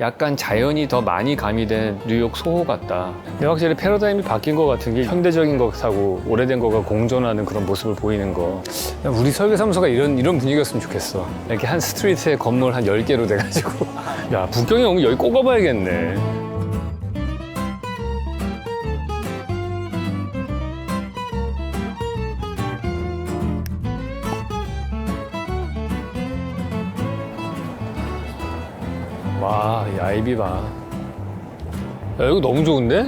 약간 자연이 더 많이 가미된 뉴욕 소호 같다. 근데 확실히 패러다임이 바뀐 것 같은 게 현대적인 것하고 오래된 거가 공존하는 그런 모습을 보이는 거. 우리 설계사무소가 이런 분위기였으면 좋겠어. 이렇게 한 스트리트에 건물 한 10개로 돼가지고 야, 북경에 오면 여기 꼭 와봐야겠네. 와, 이 아이비 봐. 야, 여기 너무 좋은데?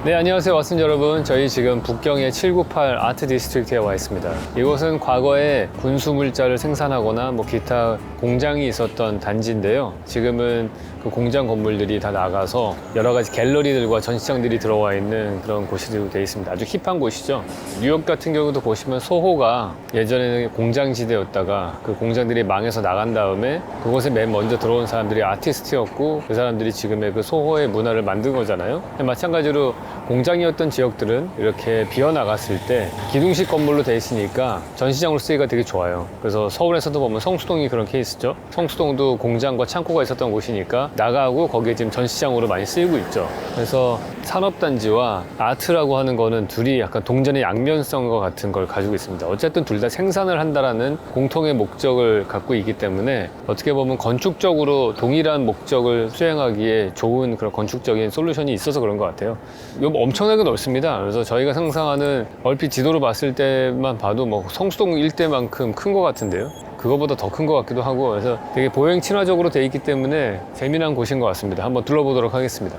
네, 안녕하세요, 왓슨 여러분. 저희 지금 북경의 798 아트 디스트릭트에 와 있습니다. 이곳은 과거에 군수물자를 생산하거나 뭐 기타 공장이 있었던 단지인데요. 지금은 그 공장 건물들이 다 나가서 여러 가지 갤러리들과 전시장들이 들어와 있는 그런 곳이 되어 있습니다. 아주 힙한 곳이죠. 뉴욕 같은 경우도 보시면 소호가 예전에는 공장지대였다가 그 공장들이 망해서 나간 다음에 그곳에 맨 먼저 들어온 사람들이 아티스트였고 그 사람들이 지금의 그 소호의 문화를 만든 거잖아요. 마찬가지로 공장이었던 지역들은 이렇게 비어나갔을 때 기둥식 건물로 돼 있으니까 전시장으로 쓰기가 되게 좋아요. 그래서 서울에서도 보면 성수동이 그런 케이스죠. 성수동도 공장과 창고가 있었던 곳이니까 나가고 거기에 지금 전시장으로 많이 쓰이고 있죠. 그래서 산업단지와 아트라고 하는 거는 둘이 약간 동전의 양면성과 같은 걸 가지고 있습니다. 어쨌든 둘 다 생산을 한다라는 공통의 목적을 갖고 있기 때문에 어떻게 보면 건축적으로 동일한 목적을 수행하기에 좋은 그런 건축적인 솔루션이 있어서 그런 것 같아요. 이거 엄청나게 넓습니다. 그래서 저희가 상상하는 얼핏 지도로 봤을 때만 봐도 뭐 성수동 일대만큼 큰 것 같은데요. 그거보다 더 큰 것 같기도 하고 그래서 되게 보행 친화적으로 돼 있기 때문에 재미난 곳인 것 같습니다. 한번 둘러보도록 하겠습니다.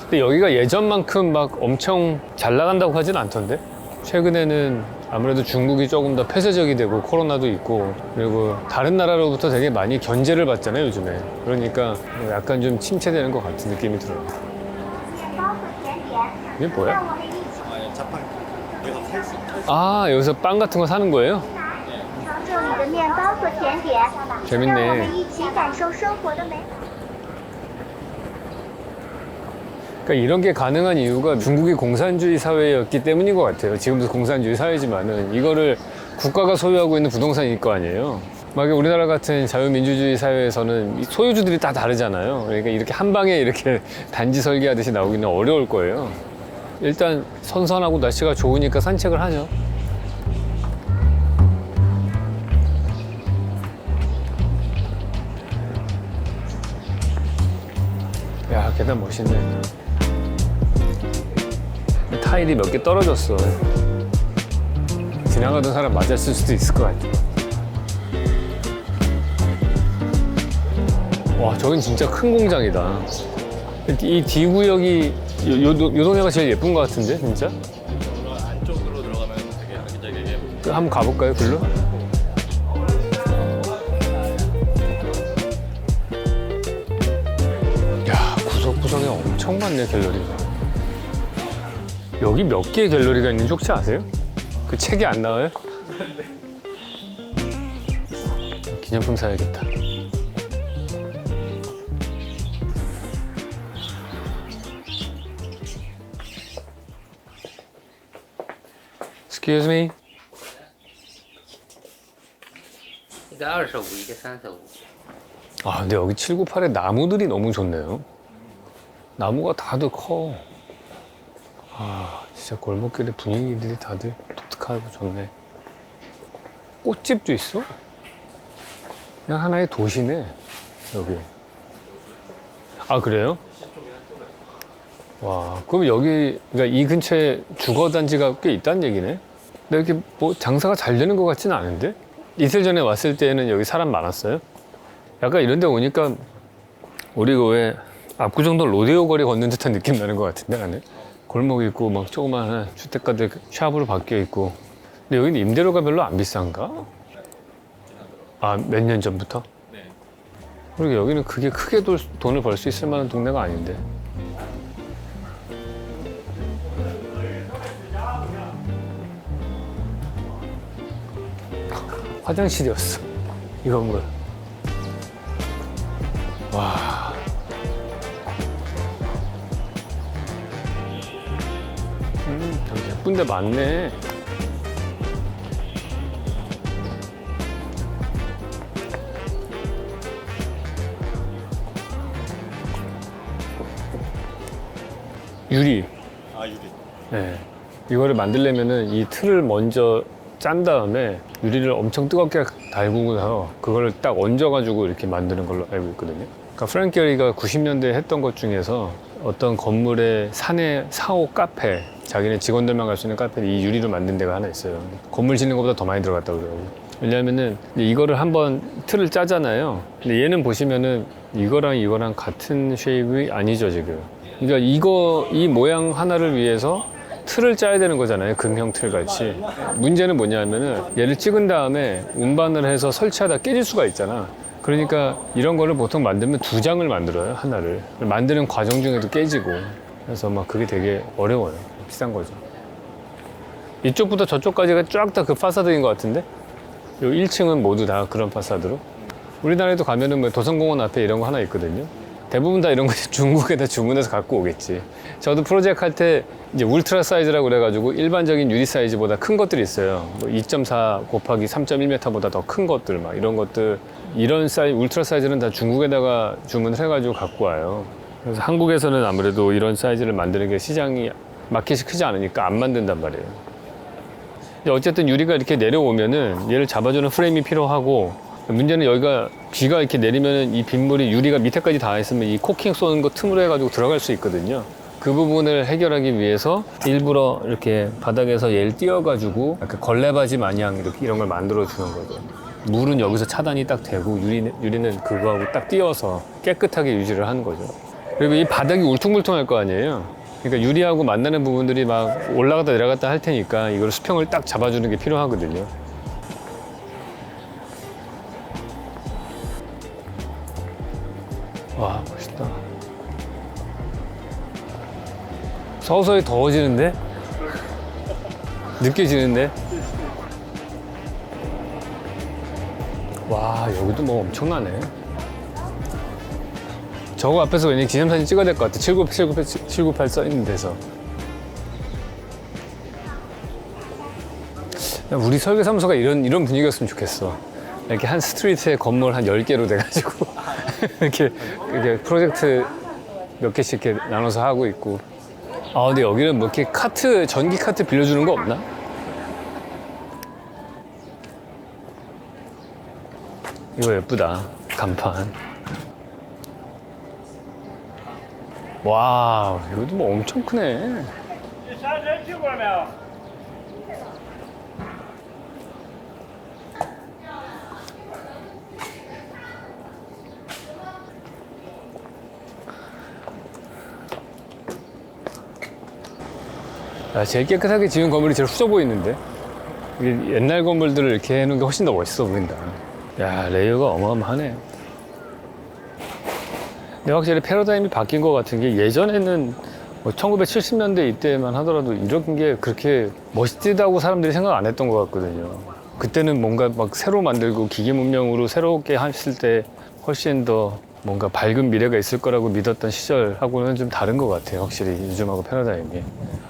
근데 여기가 예전만큼 막 엄청 잘 나간다고 하진 않던데? 최근에는 아무래도 중국이 조금 더 폐쇄적이 되고 코로나도 있고 그리고 다른 나라로부터 되게 많이 견제를 받잖아요, 요즘에. 그러니까 약간 좀 침체되는 것 같은 느낌이 들어요. 이게 뭐야? 아, 여기서 빵 같은 거 사는 거예요? 재밌네. 그러니까 이런 게 가능한 이유가 중국이 공산주의 사회였기 때문인 것 같아요. 지금도 공산주의 사회지만은 이거를 국가가 소유하고 있는 부동산일 거 아니에요. 막 우리나라 같은 자유민주주의 사회에서는 소유주들이 다 다르잖아요. 그러니까 이렇게 한 방에 이렇게 단지 설계하듯이 나오기는 어려울 거예요. 일단 선선하고 날씨가 좋으니까 산책을 하죠. 야, 계단 멋있네. 타일이 몇 개 떨어졌어. 지나가던 사람 맞았을 수도 있을 것 같아. 와, 저긴 진짜 큰 공장이다. 이 D구역이 요 동네가 제일 예쁜 것 같은데, 진짜? 안쪽으로 들어가면 되게 아기자기하게 한번 가볼까요, 글로? 야, 구석구석에 엄청 많네, 갤러리가. 여기 몇 개의 갤러리가 있는지 혹시 아세요? 그 책이 안 나와요? 기념품 사야겠다. Excuse me? 一个25，一个35。 아, 근데 여기 798에 나무들이 너무 좋네요. 나무가 다들 커. 아, 진짜 골목길의 분위기들이 다들 독특하고 좋네. 꽃집도 있어? 그냥 하나의 도시네, 여기. 아, 그래요? 와, 그럼 여기, 그러니까 이 근처에 주거단지가 꽤 있다는 얘기네? 근데 이렇게 뭐 장사가 잘 되는 것 같지는 않은데? 이틀 전에 왔을 때는 여기 사람 많았어요? 약간 이런 데 오니까 우리 왜 압구정동 로데오 거리 걷는 듯한 느낌 나는 것 같은데, 안에? 골목 있고 막 조그마한 주택가들 샵으로 바뀌어 있고. 근데 여기는 임대료가 별로 안 비싼가? 아, 몇 년 전부터? 네. 그리고 여기는 그게 크게 돈을 벌 수 있을 만한 동네가 아닌데. 화장실이었어, 이 건물. 와. 여기 예쁜 데 많네. 유리. 아 유리. 네. 이거를 만들려면은 이 틀을 먼저 짠 다음에 유리를 엄청 뜨겁게 달구고 나서 그거를 딱 얹어가지고 이렇게 만드는 걸로 알고 있거든요. 그러니까 프랭크 게리가 90년대에 했던 것 중에서 어떤 건물의 산에 사옥 카페, 자기네 직원들만 갈 수 있는 카페에 이 유리로 만든 데가 하나 있어요. 건물 짓는 것보다 더 많이 들어갔다고 그러더라고요. 왜냐면은 이거를 한번 틀을 짜잖아요. 근데 얘는 보시면은 이거랑 같은 쉐입이 아니죠, 지금. 그러니까 이 모양 하나를 위해서 틀을 짜야 되는 거잖아요. 금형 틀 같이. 문제는 뭐냐면은 얘를 찍은 다음에 운반을 해서 설치하다 깨질 수가 있잖아. 그러니까 이런 거를 보통 만들면 2장을 만들어요. 하나를. 만드는 과정 중에도 깨지고. 그래서 막 그게 되게 어려워요. 비싼 거죠. 이쪽부터 저쪽까지가 쫙 다 그 파사드인 것 같은데? 요 1층은 모두 다 그런 파사드로. 우리나라에도 가면은 뭐 도성공원 앞에 이런 거 하나 있거든요. 대부분 다 이런 거 중국에다 주문해서 갖고 오겠지. 저도 프로젝트 할 때 이제 울트라 사이즈라고 그래가지고 일반적인 유리 사이즈보다 큰 것들이 있어요. 뭐 2.4 곱하기 3.1m보다 더 큰 것들 막 이런 것들. 이런 울트라 사이즈는 다 중국에다가 주문을 해가지고 갖고 와요. 그래서 한국에서는 아무래도 이런 사이즈를 만드는 게 시장이 마켓이 크지 않으니까 안 만든단 말이에요. 어쨌든 유리가 이렇게 내려오면은 얘를 잡아주는 프레임이 필요하고, 문제는 여기가 비가 이렇게 내리면은 이 빗물이 유리가 밑에까지 닿아 있으면 이 코킹 쏘는 거 틈으로 해가지고 들어갈 수 있거든요. 그 부분을 해결하기 위해서 일부러 이렇게 바닥에서 얘를 띄워가지고 약간 걸레바지 마냥 이렇게 이런 걸 만들어 주는 거죠. 물은 여기서 차단이 딱 되고 유리는 그거하고 딱 띄워서 깨끗하게 유지를 하는 거죠. 그리고 이 바닥이 울퉁불퉁할 거 아니에요. 그러니까 유리하고 만나는 부분들이 막 올라갔다 내려갔다 할 테니까 이걸 수평을 딱 잡아주는 게 필요하거든요. 와, 멋있다. 서서히 더워지는데? 느껴지는데? 와, 여기도 뭐 엄청나네. 저거 앞에서 왠지 기념사진 찍어야 될 것 같아. 798 써있는 데서. 우리 설계사무소가 이런 분위기였으면 좋겠어. 이렇게 한 스트리트에 건물 한 10개로 돼가지고 이렇게 프로젝트 몇 개씩 이렇게 나눠서 하고 있고. 아, 근데 여기는 뭐 이렇게 전기 카트 빌려주는 거 없나? 이거 예쁘다. 간판. 와, 이것도 뭐 엄청 크네. 아, 제일 깨끗하게 지은 건물이 제일 후져 보이는데? 이게 옛날 건물들을 이렇게 해놓은 게 훨씬 더 멋있어 보인다. 야, 레이어가 어마어마하네. 근데 확실히 패러다임이 바뀐 것 같은 게, 예전에는 뭐 1970년대 이때만 하더라도 이런 게 그렇게 멋있다고 사람들이 생각 안 했던 것 같거든요. 그때는 뭔가 막 새로 만들고 기계 문명으로 새롭게 했을 때 훨씬 더 뭔가 밝은 미래가 있을 거라고 믿었던 시절하고는 좀 다른 것 같아요. 확실히 요즘하고 패러다임이.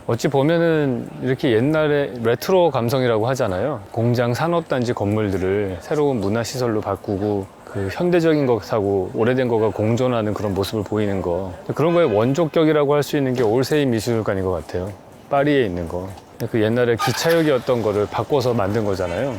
어찌 보면은 이렇게 옛날에 레트로 감성이라고 하잖아요. 공장 산업단지 건물들을 새로운 문화시설로 바꾸고 그 현대적인 것하고 오래된 거가 공존하는 그런 모습을 보이는 거. 그런 거에 원조격이라고 할 수 있는 게 올세이 미술관인 것 같아요. 파리에 있는 거. 그 옛날에 기차역이었던 거를 바꿔서 만든 거잖아요.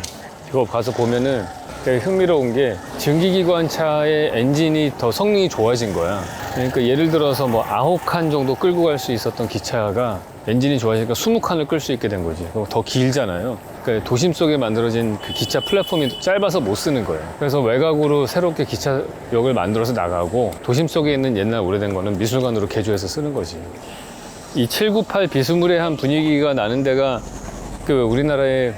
이거 가서 보면은 되게 흥미로운 게 증기기관차의 엔진이 더 성능이 좋아진 거야. 그러니까 예를 들어서 뭐 9칸 정도 끌고 갈 수 있었던 기차가 엔진이 좋아지니까 20칸을 끌 수 있게 된 거지. 그럼 더 길잖아요. 그러니까 도심 속에 만들어진 그 기차 플랫폼이 짧아서 못 쓰는 거예요. 그래서 외곽으로 새롭게 기차역을 만들어서 나가고, 도심 속에 있는 옛날 오래된 거는 미술관으로 개조해서 쓰는 거지. 이 798 비스무리한 분위기가 나는 데가 그 우리나라에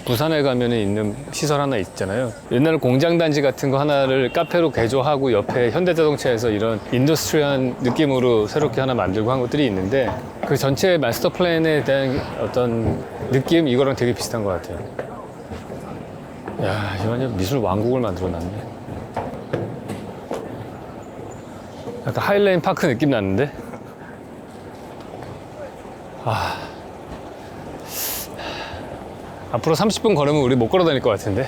부산에 가면 있는 시설 하나 있잖아요. 옛날 공장 단지 같은 거 하나를 카페로 개조하고 옆에 현대자동차에서 이런 인더스트리한 느낌으로 새롭게 하나 만들고 한 것들이 있는데, 그 전체 마스터 플랜에 대한 어떤 느낌, 이거랑 되게 비슷한 것 같아요. 야, 이거 완전 미술 왕국을 만들어 놨네. 약간 하일레인 파크 느낌 나는데? 앞으로 30분 걸으면 우리 못 걸어 다닐 것 같은데.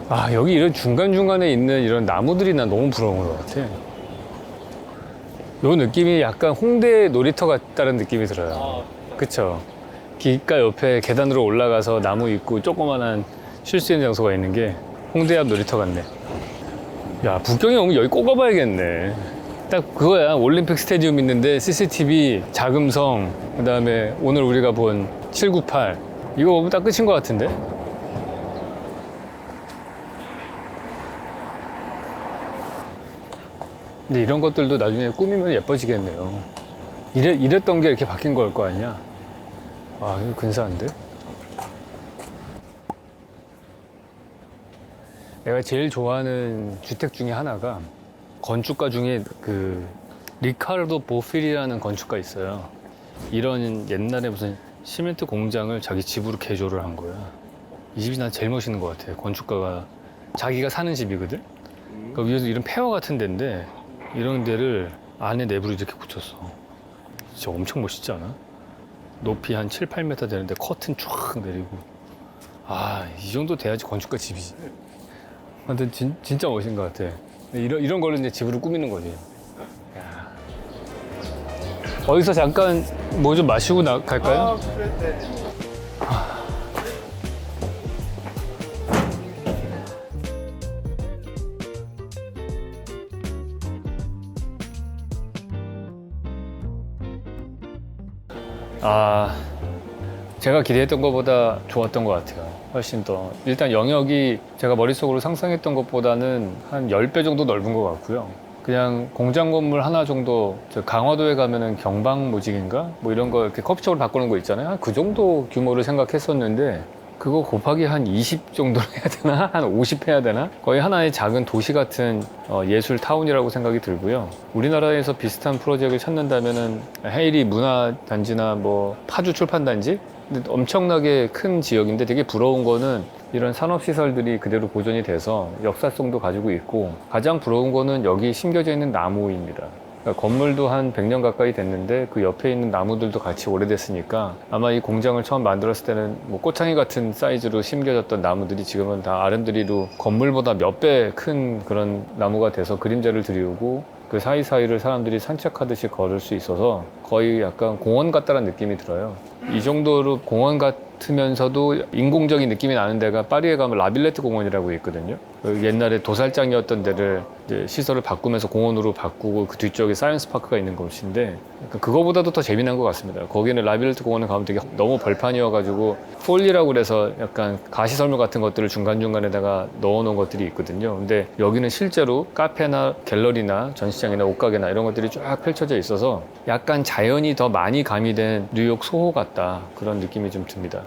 아, 여기 이런 중간중간에 있는 이런 나무들이 난 너무 부러운 것 같아. 요 느낌이 약간 홍대 놀이터 같다는 느낌이 들어요. 아, 그쵸? 길가 옆에 계단으로 올라가서 나무 있고 조그만한 쉴 수 있는 장소가 있는 게 홍대 앞 놀이터 같네. 야, 북경에 오면 여기 꼭 가봐야겠네. 딱 그거야. 올림픽 스테디움 있는데 CCTV, 자금성, 그 다음에 오늘 우리가 본 798. 이거 보면 딱 끝인 것 같은데? 근데 이런 것들도 나중에 꾸미면 예뻐지겠네요. 이랬던 게 이렇게 바뀐 걸 거 아니야? 아, 이거 근사한데? 내가 제일 좋아하는 주택 중에 하나가 건축가 중에 그 리카르도 보필이라는 건축가 있어요. 이런 옛날에 무슨 시멘트 공장을 자기 집으로 개조를 한 거야. 이 집이 난 제일 멋있는 것 같아. 건축가가 자기가 사는 집이거든. 그 위에서 이런 폐허 같은 데인데 이런 데를 안에 내부로 이렇게 붙였어. 진짜 엄청 멋있지 않아? 높이 한 7, 8m 되는데 커튼 쫙 내리고. 아, 이 정도 돼야지 건축가 집이지. 근데 진짜 멋있는 것 같아. 이런 걸로 이제 집으로 꾸미는 거지. 야. 어디서 잠깐 뭐 좀 마시고 갈까요? 아, 제가 기대했던 것보다 좋았던 것 같아요. 훨씬 더. 일단 영역이 제가 머릿속으로 상상했던 것보다는 한 10배 정도 넓은 것 같고요. 그냥 공장 건물 하나 정도, 저 강화도에 가면은 경방모직인가? 뭐 이런 거 이렇게 커피숍을 바꾸는 거 있잖아요. 그 정도 규모를 생각했었는데, 그거 곱하기 한 20 정도 해야 되나? 한 50 해야 되나? 거의 하나의 작은 도시 같은 예술 타운이라고 생각이 들고요. 우리나라에서 비슷한 프로젝트를 찾는다면은 헤이리 문화단지나 뭐 파주 출판단지? 근데 엄청나게 큰 지역인데 되게 부러운 거는 이런 산업시설들이 그대로 보존이 돼서 역사성도 가지고 있고 가장 부러운 거는 여기 심겨져 있는 나무입니다. 그러니까 건물도 한 100년 가까이 됐는데 그 옆에 있는 나무들도 같이 오래됐으니까 아마 이 공장을 처음 만들었을 때는 뭐 꽃창이 같은 사이즈로 심겨졌던 나무들이 지금은 다 아름드리로 건물보다 몇 배 큰 그런 나무가 돼서 그림자를 드리우고 그 사이사이를 사람들이 산책하듯이 걸을 수 있어서 거의 약간 공원 같다는 느낌이 들어요. 이 정도로 공원 같으면서도 인공적인 느낌이 나는 데가 파리에 가면 라빌레트 공원이라고 있거든요. 그 옛날에 도살장이었던 데를 이제 시설을 바꾸면서 공원으로 바꾸고 그 뒤쪽에 사이언스 파크가 있는 곳인데 그거보다도 더 재미난 것 같습니다. 거기는 라빌레트 공원에 가면 되게 너무 벌판이어가지고 폴리라고 그래서 약간 가시설물 같은 것들을 중간중간에다가 넣어놓은 것들이 있거든요. 근데 여기는 실제로 카페나 갤러리나 전시장이나 옷가게나 이런 것들이 쫙 펼쳐져 있어서 약간 자연이 더 많이 가미된 뉴욕 소호 같다 그런 느낌이 좀 듭니다.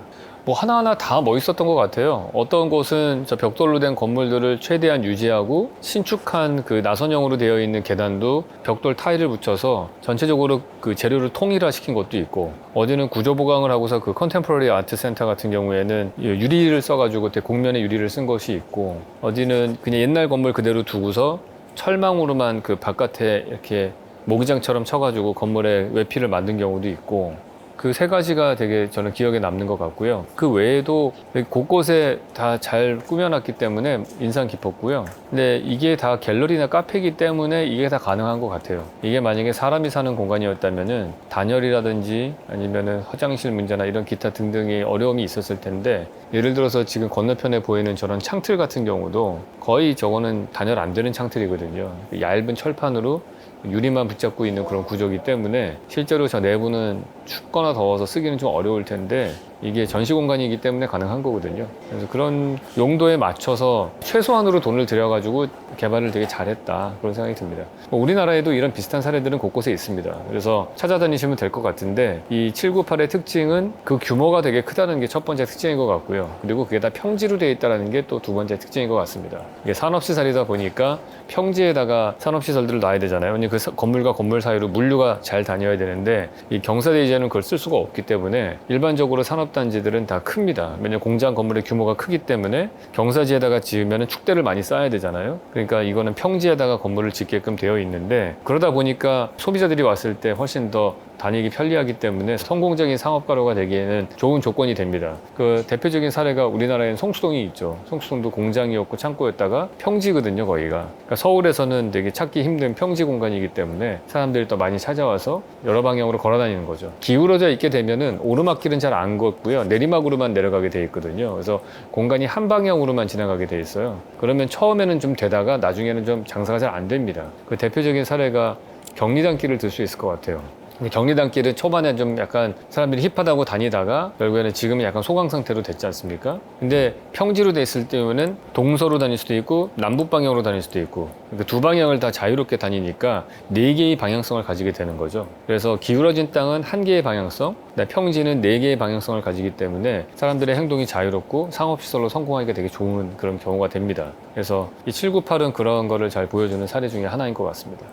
뭐 하나하나 다 멋있었던 것 같아요. 어떤 곳은 저 벽돌로 된 건물들을 최대한 유지하고 신축한 그 나선형으로 되어 있는 계단도 벽돌 타일을 붙여서 전체적으로 그 재료를 통일화시킨 것도 있고 어디는 구조 보강을 하고서 그 컨템포러리 아트 센터 같은 경우에는 유리를 써가지고 곡면에 유리를 쓴 것이 있고 어디는 그냥 옛날 건물 그대로 두고서 철망으로만 그 바깥에 이렇게 모기장처럼 쳐가지고 건물에 외피를 만든 경우도 있고 그 세 가지가 되게 저는 기억에 남는 것 같고요. 그 외에도 곳곳에 다 잘 꾸며놨기 때문에 인상 깊었고요. 근데 이게 다 갤러리나 카페이기 때문에 이게 다 가능한 것 같아요. 이게 만약에 사람이 사는 공간이었다면은 단열이라든지 아니면은 화장실 문제나 이런 기타 등등의 어려움이 있었을 텐데 예를 들어서 지금 건너편에 보이는 저런 창틀 같은 경우도 거의 저거는 단열 안 되는 창틀이거든요. 얇은 철판으로 유리만 붙잡고 있는 그런 구조이기 때문에 실제로 저 내부는 춥거나 더워서 쓰기는 좀 어려울 텐데 이게 전시 공간이기 때문에 가능한 거거든요. 그래서 그런 용도에 맞춰서 최소한으로 돈을 들여가지고 개발을 되게 잘했다 그런 생각이 듭니다. 우리나라에도 이런 비슷한 사례들은 곳곳에 있습니다. 그래서 찾아다니시면 될 것 같은데 이 798의 특징은 그 규모가 되게 크다는 게 첫 번째 특징인 것 같고요. 그리고 그게 다 평지로 되어 있다는 게 또 두 번째 특징인 것 같습니다. 이게 산업시설이다 보니까 평지에다가 산업시설들을 놔야 되잖아요. 그 건물과 건물 사이로 물류가 잘 다녀야 되는데 이 경사대지에는 그걸 쓸 수가 없기 때문에 일반적으로 산업단지들은 다 큽니다. 왜냐면 공장 건물의 규모가 크기 때문에 경사지에다가 지으면 축대를 많이 쌓아야 되잖아요. 그러니까 이거는 평지에다가 건물을 짓게끔 되어 있는데 그러다 보니까 소비자들이 왔을 때 훨씬 더 다니기 편리하기 때문에 성공적인 상업가로가 되기에는 좋은 조건이 됩니다. 그 대표적인 사례가 우리나라에는 송수동이 있죠. 송수동도 공장이었고 창고였다가 평지거든요, 거기가. 그러니까 서울에서는 되게 찾기 힘든 평지 공간이기 때문에 사람들이 또 많이 찾아와서 여러 방향으로 걸어 다니는 거죠. 기울어져 있게 되면은 오르막길은 잘 안 걷고요. 내리막으로만 내려가게 돼 있거든요. 그래서 공간이 한 방향으로만 지나가게 돼 있어요. 그러면 처음에는 좀 되다가 나중에는 좀 장사가 잘 안 됩니다. 그 대표적인 사례가 경리단길을 들 수 있을 것 같아요. 근데 경리단길은 초반에 좀 약간 사람들이 힙하다고 다니다가 결국에는 지금은 약간 소강 상태로 됐지 않습니까? 근데 평지로 돼 있을 때는 동서로 다닐 수도 있고 남북 방향으로 다닐 수도 있고 그러니까 두 방향을 다 자유롭게 다니니까 네 개의 방향성을 가지게 되는 거죠. 그래서 기울어진 땅은 한 개의 방향성, 평지는 네 개의 방향성을 가지기 때문에 사람들의 행동이 자유롭고 상업시설로 성공하기가 되게 좋은 그런 경우가 됩니다. 그래서 이 798은 그런 거를 잘 보여주는 사례 중에 하나인 것 같습니다.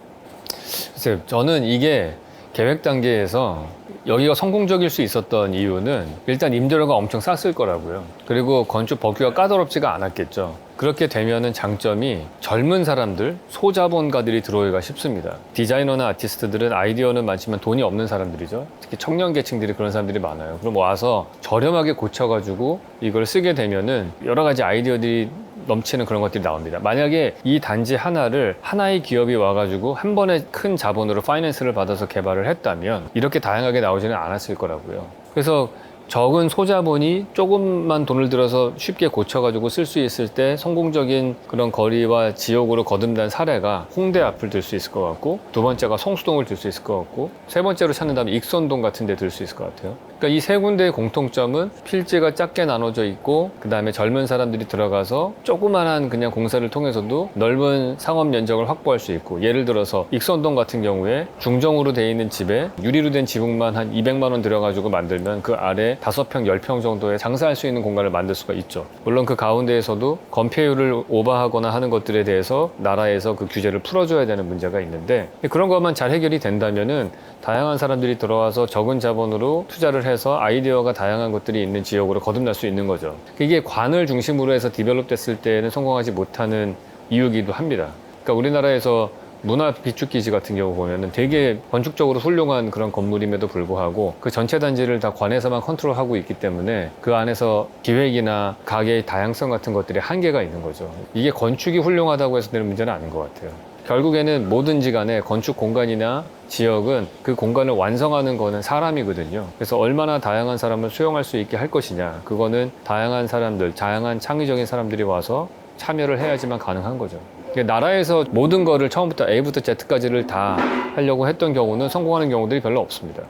글쎄요, 저는 이게 계획 단계에서 여기가 성공적일 수 있었던 이유는 일단 임대료가 엄청 쌌을 거라고요. 그리고 건축 법규가 까다롭지가 않았겠죠. 그렇게 되면은 장점이 젊은 사람들, 소자본가들이 들어오기가 쉽습니다. 디자이너나 아티스트들은 아이디어는 많지만 돈이 없는 사람들이죠. 특히 청년 계층들이 그런 사람들이 많아요. 그럼 와서 저렴하게 고쳐가지고 이걸 쓰게 되면은 여러 가지 아이디어들이 넘치는 그런 것들이 나옵니다. 만약에 이 단지 하나를 하나의 기업이 와가지고 한 번에 큰 자본으로 파이낸스를 받아서 개발을 했다면 이렇게 다양하게 나오지는 않았을 거라고요. 그래서 적은 소자본이 조금만 돈을 들어서 쉽게 고쳐가지고 쓸 수 있을 때 성공적인 그런 거리와 지역으로 거듭난 사례가 홍대 앞을 들 수 있을 것 같고, 두 번째가 성수동을 들 수 있을 것 같고, 세 번째로 찾는다면 익선동 같은 데 들 수 있을 것 같아요. 그러니까 이 세 군데의 공통점은 필지가 작게 나눠져 있고, 그 다음에 젊은 사람들이 들어가서 조그만한 그냥 공사를 통해서도 넓은 상업 면적을 확보할 수 있고, 예를 들어서 익선동 같은 경우에 중정으로 돼 있는 집에 유리로 된 지붕만 한 200만 원 들여가지고 만들면 그 아래 5평, 10평 정도의 장사할 수 있는 공간을 만들 수가 있죠. 물론 그 가운데에서도 건폐율을 오버하거나 하는 것들에 대해서 나라에서 그 규제를 풀어줘야 되는 문제가 있는데, 그런 것만 잘 해결이 된다면은 다양한 사람들이 들어와서 적은 자본으로 투자를 해서 아이디어가 다양한 것들이 있는 지역으로 거듭날 수 있는 거죠. 이게 관을 중심으로 해서 디벨롭 됐을 때는 성공하지 못하는 이유이기도 합니다. 그러니까 우리나라에서 문화 비축기지 같은 경우 보면은 되게 건축적으로 훌륭한 그런 건물임에도 불구하고 그 전체 단지를 다 관에서만 컨트롤하고 있기 때문에 그 안에서 기획이나 가게의 다양성 같은 것들이 한계가 있는 거죠. 이게 건축이 훌륭하다고 해서 되는 문제는 아닌 것 같아요. 결국에는 뭐든지 간에 건축 공간이나 지역은 그 공간을 완성하는 거는 사람이거든요. 그래서 얼마나 다양한 사람을 수용할 수 있게 할 것이냐, 그거는 다양한 사람들, 다양한 창의적인 사람들이 와서 참여를 해야지만 가능한 거죠. 나라에서 모든 거를 처음부터 A부터 Z까지를 다 하려고 했던 경우는 성공하는 경우들이 별로 없습니다.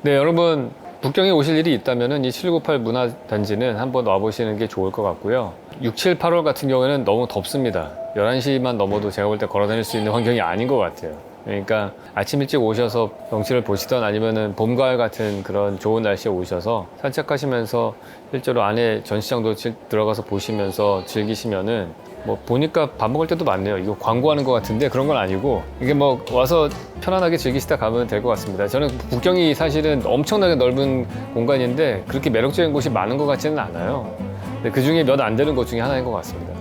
네, 여러분 북경에 오실 일이 있다면 이 798 문화단지는 한번 와보시는 게 좋을 것 같고요. 6, 7, 8월 같은 경우에는 너무 덥습니다. 11시만 넘어도 제가 볼 때 걸어 다닐 수 있는 환경이 아닌 것 같아요. 그러니까 아침 일찍 오셔서 경치를 보시던 아니면은 봄, 가을 같은 그런 좋은 날씨에 오셔서 산책하시면서 실제로 안에 전시장도 들어가서 보시면서 즐기시면은 뭐 보니까 밥 먹을 때도 많네요. 이거 광고하는 것 같은데 그런 건 아니고 이게 뭐 와서 편안하게 즐기시다 가면 될 것 같습니다. 저는 북경이 사실은 엄청나게 넓은 공간인데 그렇게 매력적인 곳이 많은 것 같지는 않아요. 근데 그 중에 몇 안 되는 곳 중에 하나인 것 같습니다.